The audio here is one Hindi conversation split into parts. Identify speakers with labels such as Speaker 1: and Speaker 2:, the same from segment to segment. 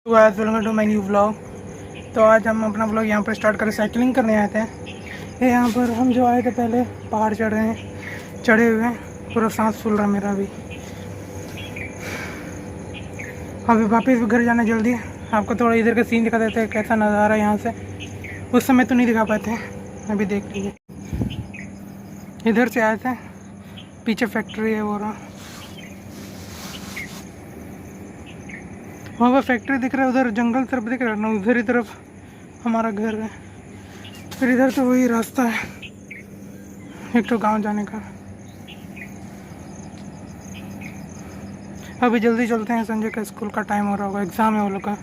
Speaker 1: Welcome to my new vlog. तो आज हम अपना व्लॉग यहाँ पर स्टार्ट करें, साइकिलिंग करने आए थे। ये यहाँ पर हम जो आए थे पहले पहाड़ चढ़ रहे हैं, चढ़े हुए हैं, पूरा सांस फूल रहा मेरा अभी वापस घर जाना जल्दी। आपको थोड़ा इधर का सीन दिखा देते हैं, कैसा नज़ारा है यहाँ से। उस समय तो नहीं दिखा पाए थे, अभी देख लीजिए। इधर से आए थे, पीछे फैक्ट्री है वो रहा, वहाँ पर फैक्ट्री दिख रहा है, उधर जंगल तरफ दिख रहा है ना, उधर ही तरफ हमारा घर है। फिर इधर तो वही रास्ता है एक तो गांव जाने का। अभी जल्दी चलते हैं, संजय का स्कूल का टाइम हो रहा होगा, एग्ज़ाम है वो लोग का।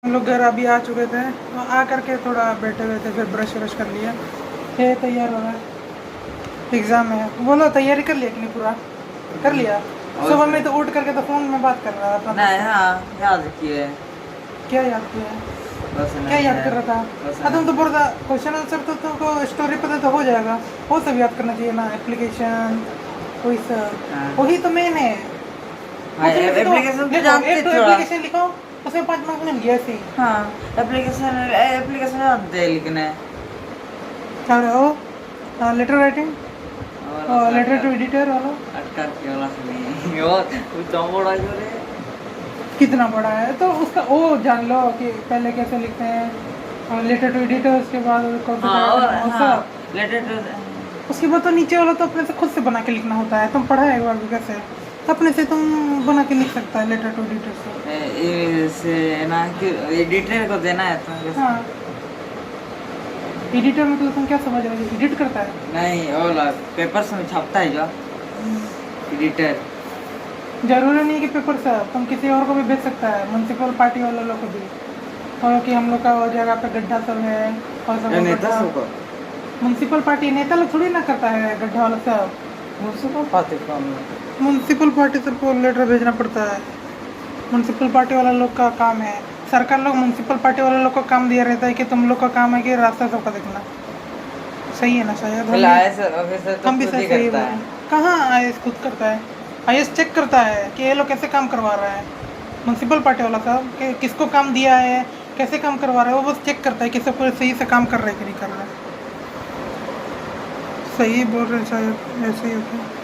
Speaker 1: हम लोग घर अभी आ चुके थे, तो आ करके थोड़ा बैठे हुए थे, फिर ब्रश व्रश कर लिया, ये तैयार हो रहा है। एग्ज़ाम है, बोलो तैयारी कर लिया कि नहीं? पूरा कर लिया। सुबह में तो उठ करके तो फ़ोन में बात कर रहा था।
Speaker 2: नहीं, हाँ याद किए।
Speaker 1: क्या याद किया है? क्या याद कर रहा था? तुम तो बोलता क्वेश्चन आंसर तो तुमको स्टोरी पता तो हो जाएगा, वो सब याद करना चाहिए ना, एप्लीकेशन वही सब, वही तो मेन है।
Speaker 2: एप्लीकेशन तो जानते थोड़ा।
Speaker 1: एप्लीकेशन लिखो, उसमें 5 मार्क्स मिल गया ऐसे।
Speaker 2: हाँ एप्लीकेशन जानते लिखने।
Speaker 1: क्या हो? Letter writing, letter to editor वाला
Speaker 2: अटका के वाला नहीं वो तो बड़ा जो रे
Speaker 1: कितना बड़ा है, तो उसका वो जान लो कि पहले कैसे लिखते हैं, लेटर टू एडिटर, उसके बाद
Speaker 2: लेटर टू,
Speaker 1: उसके बाद तो नीचे वाला तो अपने से खुद से बना के लिखना होता है। तुम पढ़ा है एक बार भी कैसे? अपने से तुम बना के लिख सकता है लेटर टू एडिटर
Speaker 2: से ना कि एडिटर को देना है तो।
Speaker 1: हाँ, एडिटर मतलब तुम क्या समझ रहे हो? एडिट करता है?
Speaker 2: नहीं, वो पेपर्स में छापता है जो एडिटर।
Speaker 1: जरूरी नहीं कि पेपर से, तुम किसी और को भी भेज सकता है, म्यूनसिपल पार्टी वाले लोग को भी, और कि हम लोग का वो जगह पे गड्ढा सब है और सब
Speaker 2: नेता
Speaker 1: म्यूनसिपल पार्टी नेता लोग थोड़ी ना करता है गड्ढा वाला सब। म्यूनसिपल पार्टी सबको लेटर भेजना पड़ता है, म्यूनसिपल पार्टी वाला लोग का काम है। सरकार लोग म्यूनसिपल पार्टी वाले लोग को काम दिया रहता है कि तुम लोग का काम है कि रास्ता सबका देखना। सही है ना? शायद हम भी सही है। कहाँ IAS खुद करता है? IAS चेक करता है कि ये लोग कैसे काम करवा रहा है। म्यूनसिपल पार्टी वाला साहब कि किसको काम दिया है, कैसे काम करवा रहा है, वो बस चेक करता है कि सब सही से काम कर रहा है कि नहीं कर रहा है। सही बोल रहे हैं शायद, ऐसे ही होता है।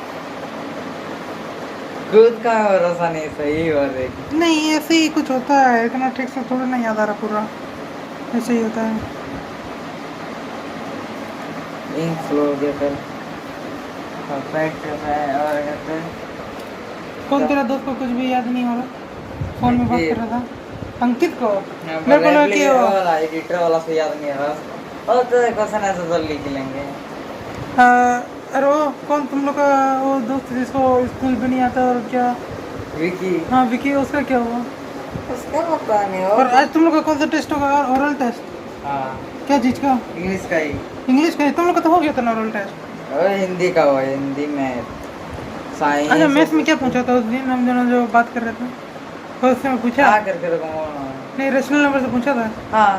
Speaker 2: खुद का भरोसा नहीं, सही हो रही
Speaker 1: नहीं, ऐसे ही कुछ होता है, इतना ठीक से थोड़ा नहीं याद आ रहा पूरा, ऐसे ही होता है।
Speaker 2: परफेक्ट है। और कहते हैं
Speaker 1: कौन तेरा दोस्त को कुछ भी याद नहीं हो रहा? फोन में बात कर रहा था अंकित को, मेरे को लगा कि
Speaker 2: वाला एडिटर वाला से याद नहीं आ रहा। और तो क्वेश्चन ऐसे तो लिख लेंगे।
Speaker 1: अरे वो कौन तुम लोग का वो दोस्त जिसको स्कूल भी नहीं आता, और क्या?
Speaker 2: विकी।
Speaker 1: हाँ विकी, उसका क्या हुआ?
Speaker 2: उसका पता नहीं।
Speaker 1: और आज तुम लोग का कौन सा टेस्ट होगा? Oral test?
Speaker 2: हाँ,
Speaker 1: क्या चीज़ का?
Speaker 2: इंग्लिश का ही।
Speaker 1: इंग्लिश का ही? तुम लोग का तो हो गया था ना ओरल टेस्ट।
Speaker 2: और हिंदी का हुआ, हिंदी में साइंस।
Speaker 1: अच्छा, मैथ्स में क्या पूछा था उस दिन हम दोनों जो बात कर रहे थे? तो उससे मैं पूछा
Speaker 2: क्या करके रखूँ?
Speaker 1: नहीं, रेशनल नंबर से पूछा था।
Speaker 2: हाँ,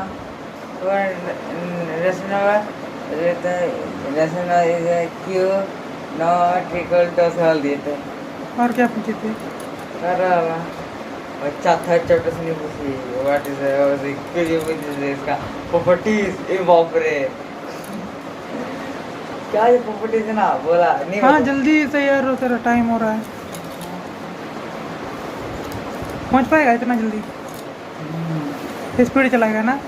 Speaker 2: rational is Q not equal to solve दिए थे।
Speaker 1: और क्या पूछे थे?
Speaker 2: अच्छा, थर्ड चैप्टर से नहीं पूछी। व्हाट इज इसका प्रॉपर्टीज। ए बाप रे, क्या ये प्रॉपर्टीज है ना, बोला नहीं।
Speaker 1: हाँ जल्दी से यार, हो तेरा टाइम हो रहा है, पहुँच पाएगा इतना जल्दी? स्पीड चलाएगा ना?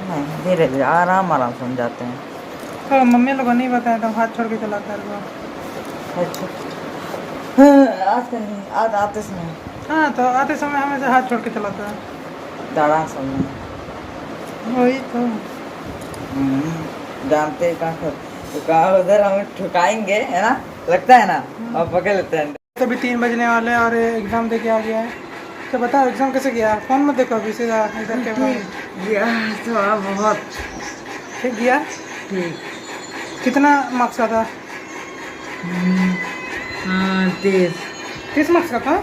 Speaker 2: नहीं, धीरे धीरे आराम आराम समझाते हैं।
Speaker 1: तो मम्मी लोगों को नहीं बताया तो हाथ छोड़ के चलाता है।
Speaker 2: अच्छा, आज आते समय।
Speaker 1: हाँ, तो आते समय हमेशा हाथ छोड़ के चलाता है।
Speaker 2: दाड़ा समय
Speaker 1: वही तो
Speaker 2: जानते कहाँ उधर हमें ठुकाएंगे, है ना, लगता है ना, और पकड़ लेते हैं।
Speaker 1: तभी 3 बजने वाले और एग्ज़ाम दे के आ गया है। तो बताओ एग्ज़ाम कैसे गया? फ़ोन मत देखो अभी, सीधा इधर के
Speaker 2: थोड़ा बहुत
Speaker 1: ठीक गया।
Speaker 2: ठीक।
Speaker 1: कितना मार्क्स का था? 30 मार्क्स का था?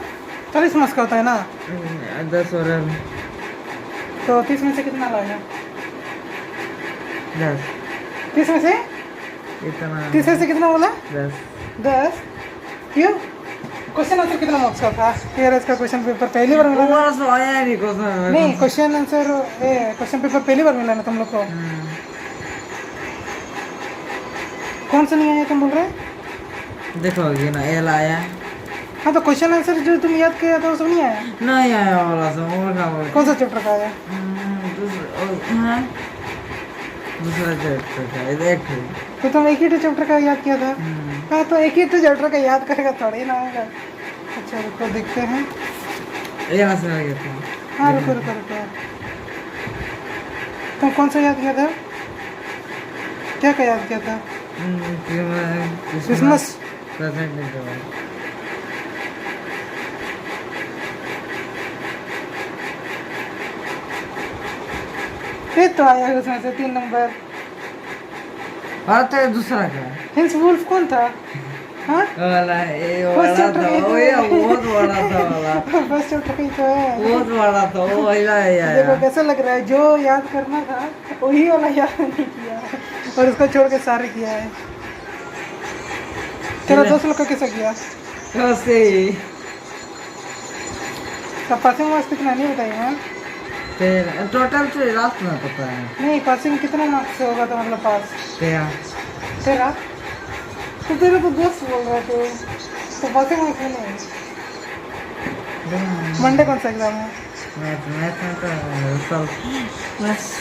Speaker 1: 40 मार्क्स का होता है ना?
Speaker 2: 10 और
Speaker 1: तो 30 में से कितना लाया?
Speaker 2: 10।
Speaker 1: 30 में से?
Speaker 2: इतना
Speaker 1: 30 में से कितना बोला?
Speaker 2: 10।
Speaker 1: 10? क्यों? क्वेश्चन आंसर कितना मार्क्स का था? KRS का क्वेश्चन पेपर पहली बार मिला ना?
Speaker 2: वो तो आया नहीं क्वेश्चन।
Speaker 1: नहीं, क्वेश्चन आंसर क्वेश्चन पेपर पहली बार मिला ना तुम लोग को? कौन सा नहीं आया तुम बोल रहे?
Speaker 2: देखो ये ना एल आया।
Speaker 1: हाँ तो क्वेश्चन आंसर जो तुम याद किया था वो सब नहीं आया?
Speaker 2: नहीं आया वाला सब और का बोल।
Speaker 1: कौन सा चैप्टर का आया?
Speaker 2: दूसरा चैप्टर का देख।
Speaker 1: तो तुम एक ही चैप्टर का याद किया था? हाँ तो एक ही चैप्टर का याद करेगा थोड़ी ना आएगा। अच्छा रुको देखते हैं।
Speaker 2: ये ना सुना गया था।
Speaker 1: हाँ रुको रुको रुको, तुम कौन सा याद किया था? क्या क्या याद किया था? क्रिसमस। फिर तो आया उसमें से 3 नंबर।
Speaker 2: और तो दूसरा का
Speaker 1: हिंस वुल्फ कौन था? हाँ
Speaker 2: वाला ये वाला था वो ये बहुत बड़ा था वाला।
Speaker 1: फर्स्ट चैप्टर का ही तो है।
Speaker 2: बहुत बड़ा था वो वाला है
Speaker 1: देखो कैसा लग रहा है, जो याद करना था वही वाला याद नहीं किया और उसको छोड़ के सारे किया है। तेरा दोस्त लोग का कैसा किया?
Speaker 2: कैसे
Speaker 1: सब पासिंग मार्क्स कितना नहीं बताइए हैं?
Speaker 2: टोटल तो लास्ट में पता है।
Speaker 1: नहीं पासिंग कितना मार्क्स से होगा तो मतलब पास?
Speaker 2: 13।
Speaker 1: तेरा तो तेरा तो दोस्त बोल रहा है तो पासिंग मार्क्स में नहीं। मंडे कौन सा एग्जाम है?
Speaker 2: मैथ में तो सब बस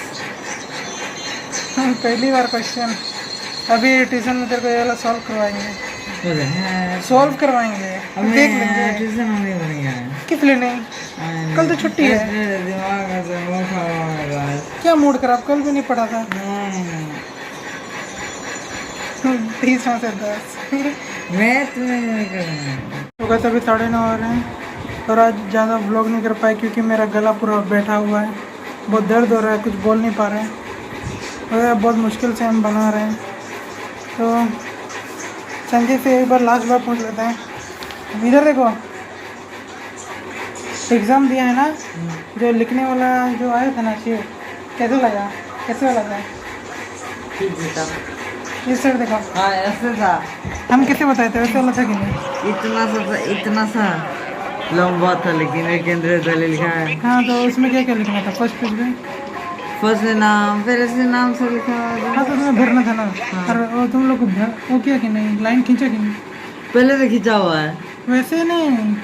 Speaker 1: पहली बार क्वेश्चन। अभी ट्यूशन में तेरे को ये वाला सॉल्व करवाएंगे, सॉल्व करवाएंगे, देख लेंगे।
Speaker 2: ट्यूशन हमें नहीं है।
Speaker 1: किस लिए नहीं? कल तो छुट्टी है।
Speaker 2: दिमाग से मुंह खराब है।
Speaker 1: क्या मूड खराब? कल भी नहीं पढ़ा था। 30 में से 10।
Speaker 2: मैथ में नहीं करना।
Speaker 1: तो कहते अभी 9:30 हो रहे हैं और आज ज़्यादा व्लॉग नहीं कर पाए क्योंकि मेरा गला पूरा बैठा हुआ है, बहुत दर्द हो रहा है, कुछ बोल नहीं पा रहे हैं और बहुत मुश्किल से हम बना रहे हैं। तो संजय से एक बार लास्ट बार पूछ लेते हैं। इधर देखो, एग्ज़ाम दिया है ना, जो लिखने वाला जो आया था ना शीट, कैसे लगा? कैसे लगा?
Speaker 2: ठीक बेटा।
Speaker 1: इस साइड देखो।
Speaker 2: हाँ ऐसे था।
Speaker 1: हम कैसे बताए थे वैसे वाला था कि नहीं?
Speaker 2: इतना सा लंबा था लेकिन एक केंद्रीय दल लिखा है।
Speaker 1: हाँ तो उसमें क्या क्या लिखना था फर्स्ट पेज में?
Speaker 2: फर्स्ट नाम फिर ऐसे नाम से लिखा हुआ
Speaker 1: हाँ
Speaker 2: था।
Speaker 1: तो उसमें भरना था ना। और वो तुम लोग को वो किया कि नहीं, लाइन खींचा कि नहीं?
Speaker 2: पहले से खींचा हुआ है।
Speaker 1: वैसे नहीं,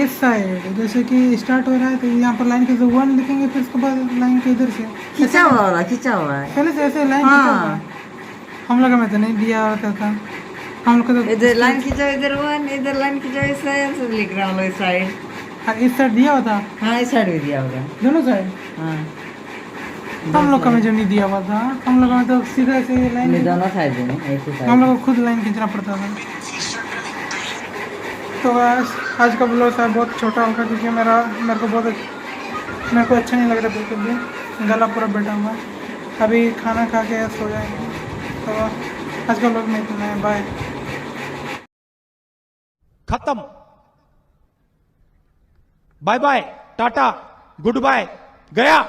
Speaker 1: इस साइड जैसे कि स्टार्ट हो रहा है तो यहाँ पर लाइन के 1 लिखेंगे, फिर उसके बाद लाइन के इधर से
Speaker 2: खींचा हुआ है।
Speaker 1: पहले से ऐसे लाइन
Speaker 2: हाँ।
Speaker 1: खींचा हुआ है। हम लोग में तो नहीं दिया होता था, हम लोग को तो
Speaker 2: इधर लाइन खींचा, इधर 1, इधर लाइन खींचा, इस साइड से लिख रहा हूँ इस साइड।
Speaker 1: हाँ, इस साइड दिया होता।
Speaker 2: हाँ इस साइड भी दिया होगा।
Speaker 1: दोनों साइड।
Speaker 2: हाँ
Speaker 1: हम लोग का में जो नहीं दिया हुआ था, हम लोग में तो सीधा ऐसे लाइन,
Speaker 2: दोनों साइड में एक ही साइड।
Speaker 1: हम लोग को खुद लाइन खींचना पड़ता था। तो आज का ब्लॉग शायद बहुत छोटा होगा क्योंकि मेरे को अच्छा नहीं लग रहा बिल्कुल भी, गला पूरा बैठा हुआ है। अभी खाना खा के सो जाएंगे। तो आज का ब्लॉग में इतना है, बाय।
Speaker 3: खत्म। Bye bye, tata, goodbye, गया।